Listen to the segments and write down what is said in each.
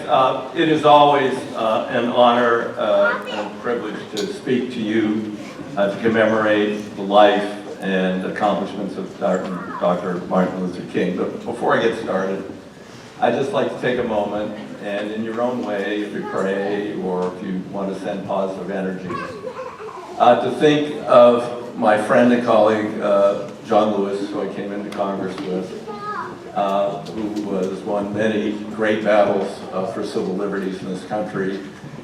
it is always an honor and a privilege to speak to you to commemorate the life and accomplishments of Dr. Martin Luther King. But before I get started, I'd just like to take a moment and in your own way, if you pray or if you want to send positive energy, to think of my friend and colleague, John Lewis, who I came into Congress with, who has won many great battles for civil liberties in this country,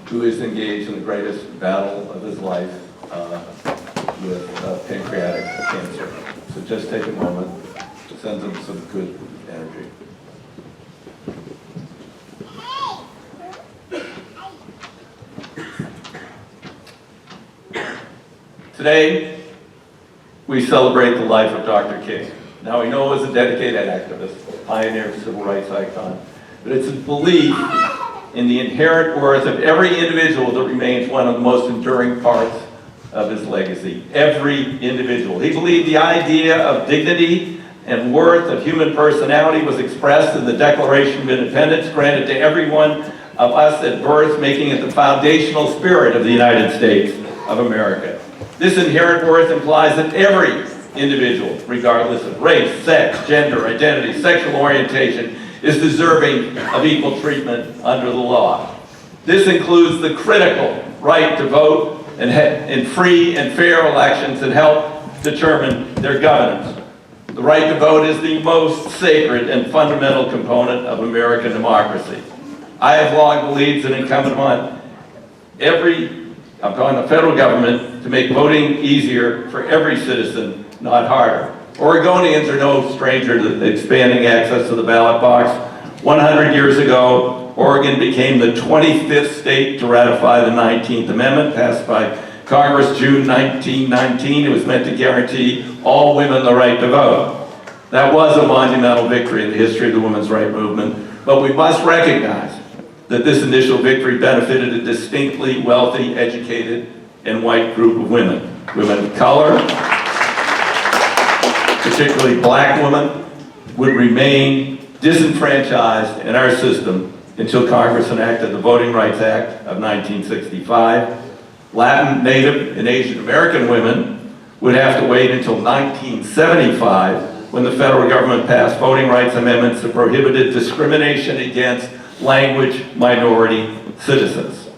who is engaged in the greatest battle of his life with pancreatic cancer. So just take a moment to send them some good energy. Today, we celebrate the life of Dr. King. Now, we know he was a dedicated activist, pioneer, civil rights icon, but it's his belief in the inherent worth of every individual that remains one of the most enduring parts of his legacy. Every individual. He believed the idea of dignity and worth of human personality was expressed in the Declaration of Independence granted to every one of us at birth, making it the foundational spirit of the United States of America. This inherent worth implies that every individual, regardless of race, sex, gender, identity, sexual orientation, is deserving of equal treatment under the law. This includes the critical right to vote in free and fair elections that help determine their governance. The right to vote is the most sacred and fundamental component of American democracy. I have long believed that incumbent upon the federal government to make voting easier for every citizen, not harder. Oregonians are no stranger to expanding access to the ballot box. 100 years ago, Oregon became the 25th state to ratify the 19th Amendment, passed by Congress June 1919. It was meant to guarantee all women the right to vote. That was a monumental victory in the history of the women's rights movement, but we must recognize that this initial victory benefited a distinctly wealthy, educated, and white group of women. Women of color, particularly black women, would remain disenfranchised in our system until Congress enacted the Voting Rights Act of 1965. Latin, Native, and Asian American women would have to wait until 1975 when the federal government passed voting rights amendments that prohibited discrimination against language minority citizens.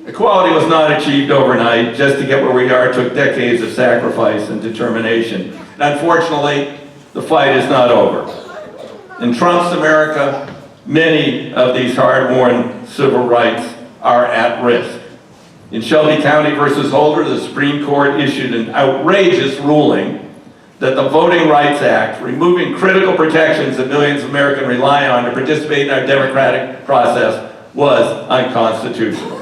Equality was not achieved overnight. Just to get where we are took decades of sacrifice and determination. And unfortunately, the fight is not over. In Trump's America, many of these hard-won civil rights are at risk. In Shelby County versus Holder, the Supreme Court issued an outrageous ruling that the Voting Rights Act, removing critical protections that millions of Americans rely on to participate in our democratic process, was unconstitutional.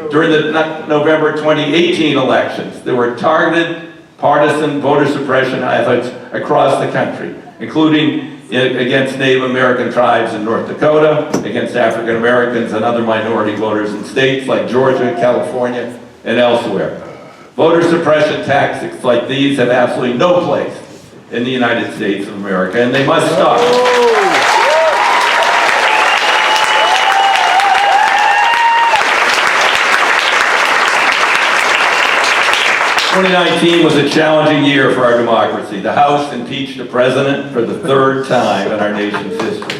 During the November 2018 elections, there were targeted partisan voter suppression efforts across the country, including against Native American tribes in North Dakota, against African Americans and other minority voters in states like Georgia, California, and elsewhere. Voter suppression tactics like these have absolutely no place in the United States of America, and they must stop. 2019 was a challenging year for our democracy. The House impeached a president for the third time in our nation's history.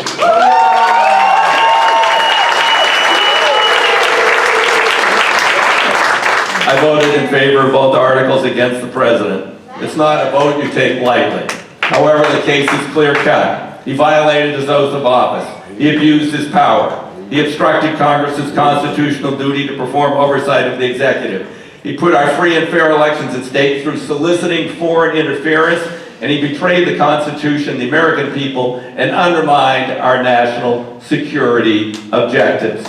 I voted in favor of both articles against the president. It's not a vote you take lightly. However, the case is clear-cut. He violated his oath of office. He abused his power. He obstructed Congress's constitutional duty to perform oversight of the executive. He put our free and fair elections at stake through soliciting foreign interference, and he betrayed the Constitution, the American people, and undermined our national security objectives.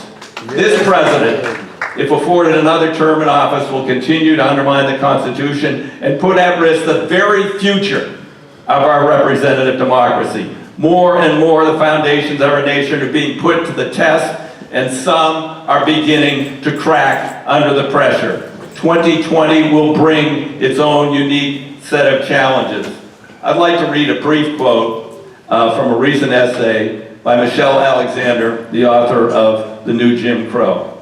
This president, if afforded another term in office, will continue to undermine the Constitution and put at risk the very future of our representative democracy. More and more, the foundations of our nation are being put to the test, and some are beginning to crack under the pressure. 2020 will bring its own unique set of challenges. I'd like to read a brief quote from a recent essay by Michelle Alexander, the author of The New Jim Crow.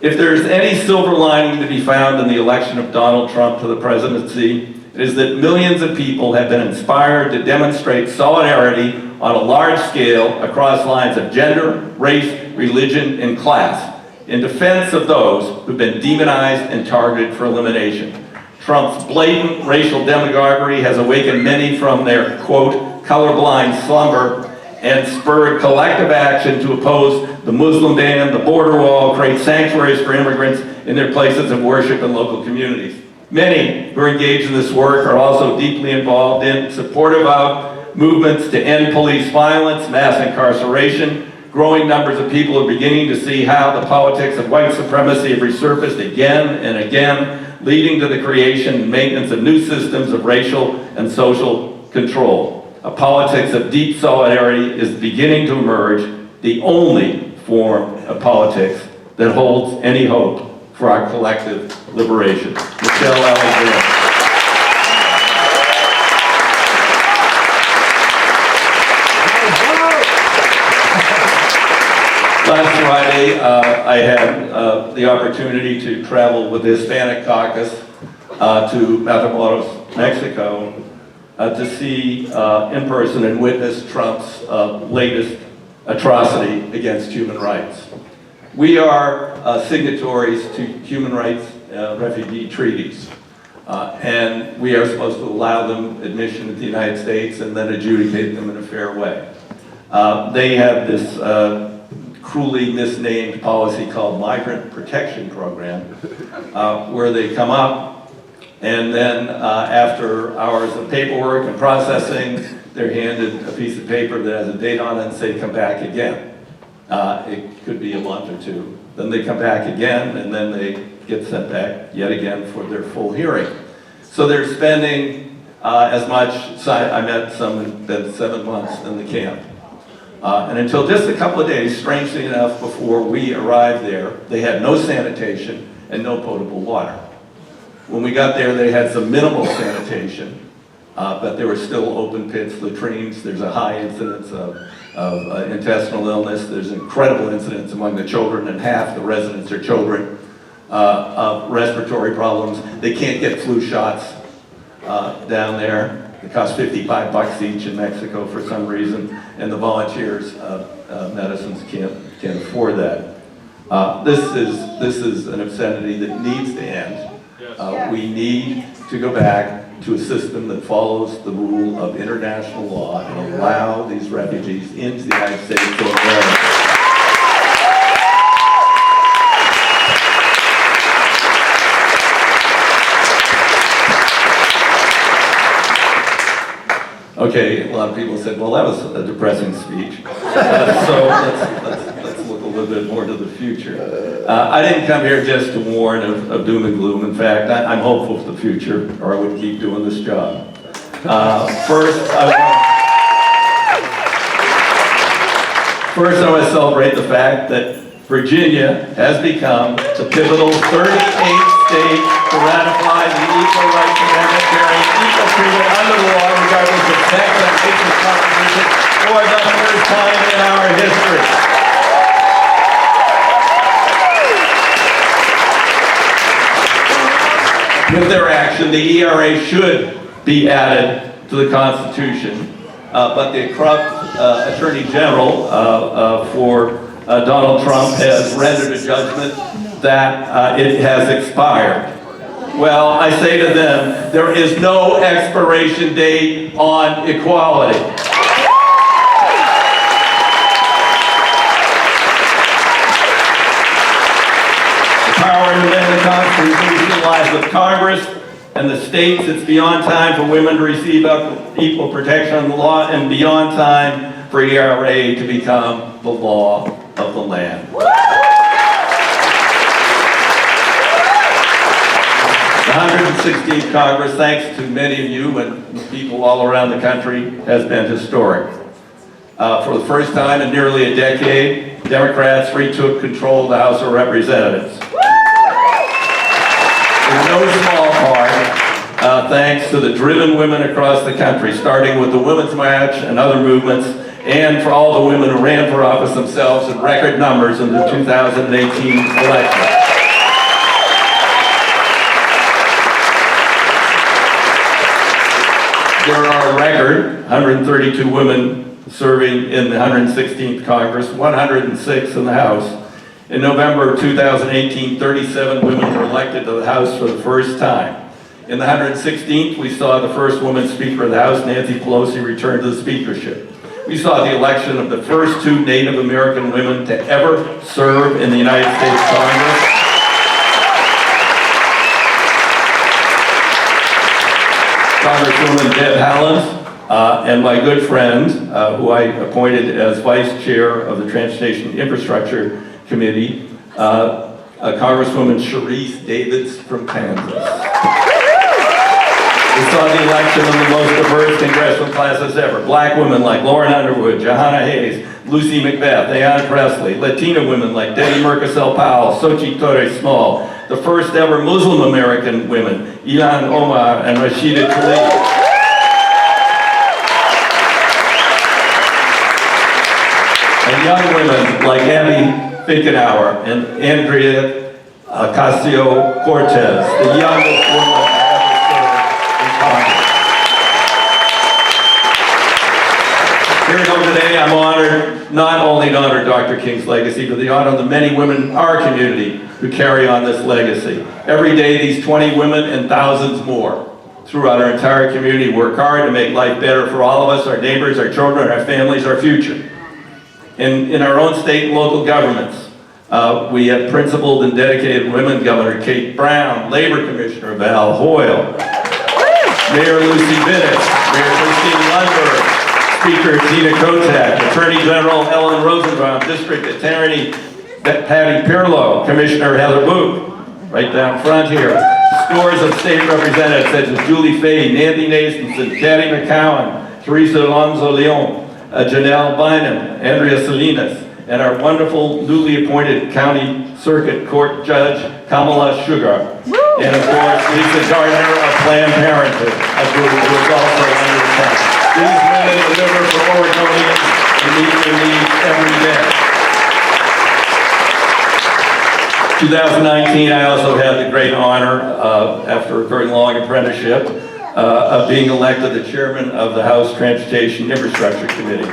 If there's any silver lining to be found in the election of Donald Trump to the presidency, it is that millions of people have been inspired to demonstrate solidarity on a large scale across lines of gender, race, religion, and class in defense of those who've been demonized and targeted for elimination. Trump's blatant racial demagoguery has awakened many from their, quote, colorblind slumber and spurred collective action to oppose the Muslim ban, the border wall, create sanctuaries for immigrants in their places of worship and local communities. Many who are engaged in this work are also deeply involved in supportive of movements to end police violence, mass incarceration. Growing numbers of people are beginning to see how the politics of white supremacy have resurfaced again and again, leading to the creation and maintenance of new systems of racial and social control. A politics of deep solidarity is beginning to emerge, the only form of politics that holds any hope for our collective liberation. Michelle Alexander. Last Friday, I had the opportunity to travel with the Hispanic Caucus to Matamoros, Mexico, to see in person and witness Trump's latest atrocity against human rights. We are signatories to human rights refugee treaties, and we are supposed to allow them admission to the United States and then adjudicate them in a fair way. They have this cruelly misnamed policy called Migrant Protection Program, where they come up and then after hours of paperwork and processing, they're handed a piece of paper that has a date on it and say, come back again. It could be a month or two. Then they come back again, and then they get sent back yet again for their full hearing. So they're spending as much, I met some who've been 7 months in the camp. And until just a couple of days, strangely enough, before we arrived there, they had no sanitation and no potable water. When we got there, they had some minimal sanitation, but there were still open pits, latrines. There's a high incidence of intestinal illness. There's incredible incidence among the children, and half the residents are children, of respiratory problems. They can't get flu shots down there. It costs $55 each in Mexico for some reason, and the volunteers' medicines can't afford that. This is an obscenity that needs to end. We need to go back to a system that follows the rule of international law and allow these refugees into the United States of America. Okay, a lot of people said, well, that was a depressing speech. So let's look a little bit more to the future. I didn't come here just to warn of doom and gloom. In fact, I'm hopeful for the future, or I would keep doing this job. First, I want to celebrate the fact that Virginia has become the pivotal 38th state to ratify the Equal Rights Amendment, carrying equal treatment under the law regardless of sex and racial composition for the first time in our history. With their action, the ERA should be added to the Constitution, but the corrupt Attorney General for Donald Trump has rendered a judgment that it has expired. Well, I say to them, there is no expiration date on equality. The power to amend the Constitution lies with Congress and the states. It's beyond time for women to receive equal protection under the law, and beyond time for ERA to become the law of the land. The 116th Congress, thanks to many of you and people all around the country, has been historic. For the first time in nearly a decade, Democrats retook control of the House of Representatives. In no small part, thanks to the driven women across the country, starting with the Women's March and other movements, and for all the women who ran for office themselves in record numbers in the 2018 election. There are a record 132 women serving in the 116th Congress, 106 in the House. In November of 2018, 37 women were elected to the House for the first time. In the 116th, we saw the first woman Speaker of the House, Nancy Pelosi, return to the speakership. We saw the election of the first 2 Native American women to ever serve in the United States Congress. Congresswoman Deb Haaland, and my good friend, who I appointed as Vice Chair of the Transportation Infrastructure Committee, Congresswoman Sharice Davids from Kansas. We saw the election of the most diverse congressional classes ever. Black women like Lauren Underwood, Johanna Hayes, Lucy McBeth, Ayan Presley, Latina women like Debbie Murkisel Powell, Sochi Torres-Small, the first ever Muslim American women, Ilhan Omar and Rashida Tlaib. And young women like Abby Finkenauer and Andrea Ocasio-Cortez, the youngest woman here we go today. I'm honored not only to honor Dr. King's legacy, but to honor the many women in our community who carry on this legacy. Every day, these 20 women and thousands more throughout our entire community work hard to make life better for all of us, our neighbors, our children, our families, our future. In our own state and local governments, we have principled and dedicated women, Governor Kate Brown, Labor Commissioner Val Hoyle, Mayor Lucy Bennett, Mayor Christine Lundberg, Speaker Tina Kotek, Attorney General Ellen Rosenbaum, District Attorney Patty Pirlo, Commissioner Heather Booth, right down front here. Scores of state representatives such as Julie Fahey, Nancy Nathanson, Patty McCowan, Teresa Alonso Leon, Janelle Bynum, Andrea Salinas, and our wonderful newly appointed County Circuit Court Judge Kamala Sugar. And of course, Lisa Gardner of Planned Parenthood, who is also under attack. These women deliver for Oregonians and meet their needs every day. 2019, I also had the great honor, after a very long apprenticeship, of being elected the chairman of the House Transportation Infrastructure Committee.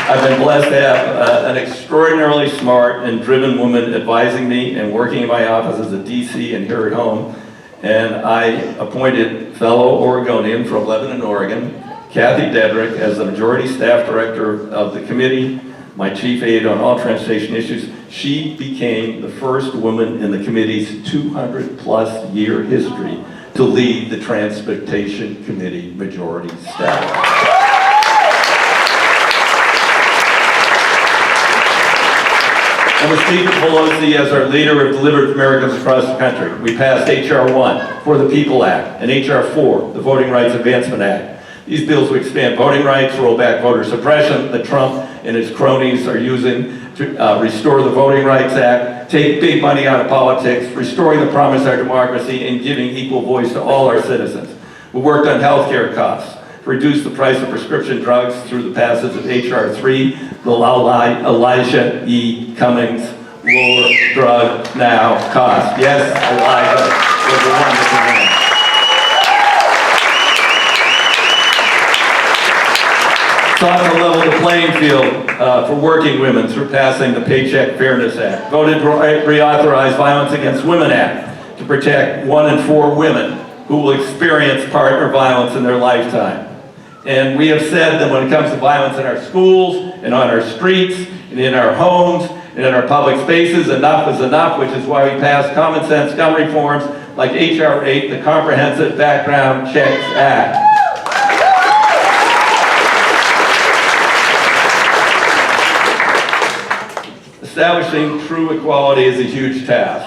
I've been blessed to have an extraordinarily smart and driven woman advising me and working in my office as a DC and here at home. And I appointed fellow Oregonian from Lebanon, Oregon, Kathy Dedrick, as the majority staff director of the committee, my chief aide on all transportation issues. She became the first woman in the committee's 200-plus year history to lead the Transportation Committee majority staff. And with Speaker Pelosi as our leader, have delivered Americans across the country. We passed H.R. 1, For the People Act, and H.R. 4, the Voting Rights Advancement Act. These bills will expand voting rights, roll back voter suppression that Trump and his cronies are using to restore the Voting Rights Act, take big money out of politics, restoring the promise of our democracy, and giving equal voice to all our citizens. We worked on health care costs, reduce the price of prescription drugs through the passage of H.R. 3, the Elijah E. Cummings Lower Drug Now Cost. Yes, Elijah was the wonderful man. Sought to level the playing field for working women through passing the Paycheck Fairness Act. Voted to reauthorize Violence Against Women Act to protect 1 in 4 women who will experience partner violence in their lifetime. And we have said that when it comes to violence in our schools and on our streets and in our homes and in our public spaces, enough is enough, which is why we passed common sense gun reforms like H.R. 8, the Comprehensive Background Checks Act. Establishing true equality is a huge task.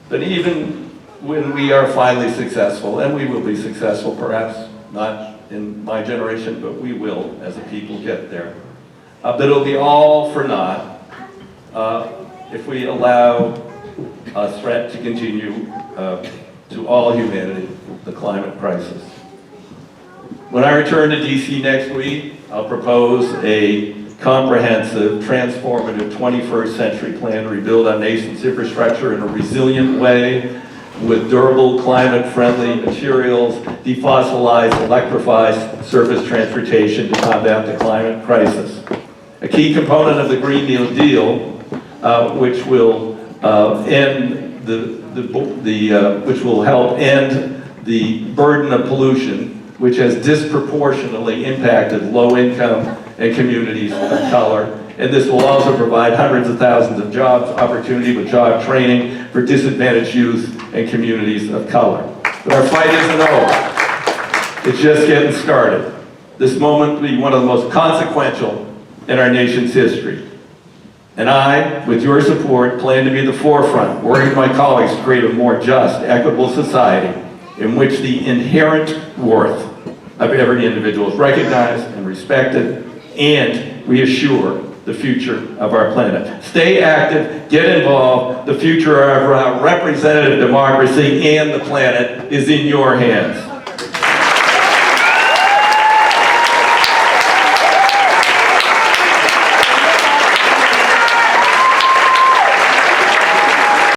But even when we are finally successful, and we will be successful perhaps, not in my generation, but we will, as a people, get there. But it'll be all for naught if we allow a threat to continue to all humanity, the climate crisis. When I return to DC next week, I'll propose a comprehensive, transformative 21st century plan to rebuild our nation's infrastructure in a resilient way with durable, climate-friendly materials, defossilized, electrified surface transportation to combat the climate crisis. A key component of the Green New Deal, which will which will help end the burden of pollution, which has disproportionately impacted low-income and communities of color. And this will also provide hundreds of thousands of jobs, opportunity with job training for disadvantaged youth and communities of color. But our fight isn't over. It's just getting started. This moment will be one of the most consequential in our nation's history. And I, with your support, plan to be at the forefront, working with my colleagues to create a more just, equitable society in which the inherent worth of every individual is recognized and respected, and reassure the future of our planet. Stay active, get involved. The future of our representative democracy and the planet is in your hands.